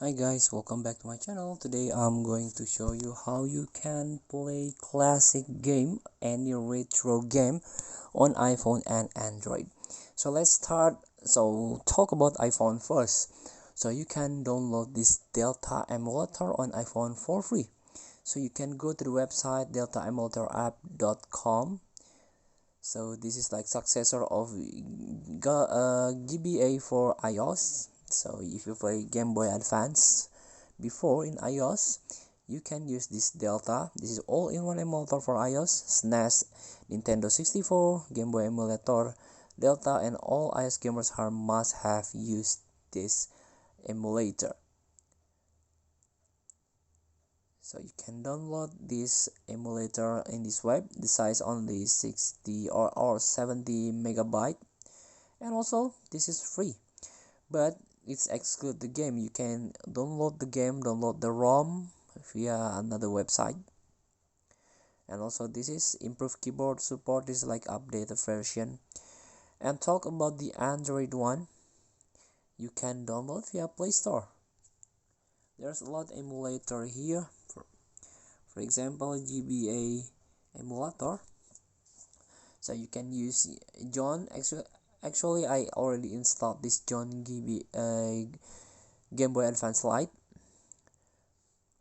Hi guys, welcome back to my channel. Today I'm going to show you how you can play classic game, any retro game on iPhone and Android. So let's start. So talk about iPhone first. So you can download this Delta emulator on iPhone for free. So you can go to the website deltaemulatorapp.com. So this is like successor of GBA for iOS. So if you play Game Boy Advance before in iOS, you can use this Delta. This is all-in-one emulator for iOS, SNES, Nintendo 64, Game Boy emulator, Delta, and all iOS gamers are must have used this emulator. So you can download this emulator in this web. The size only 60 or 70 megabyte, and also this is free, but it's exclude the game. You can download the game, download the ROM via another website. And also this is improved keyboard support. This is like updated version. And talk about the Android one, you can download via Play Store. There's a lot emulator here. For example, GBA emulator. So you can use John. Actually I already installed this John Game Boy Advance Lite,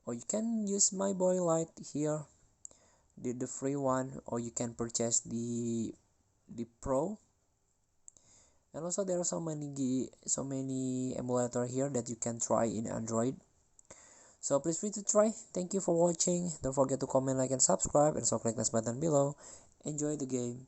or you can use My Boy Lite here, the free one, or you can purchase the Pro. And also there are so many emulator here that you can try in Android. So please free to try. Thank you for watching. Don't forget to comment, like, and subscribe, and so click this button below. Enjoy the game.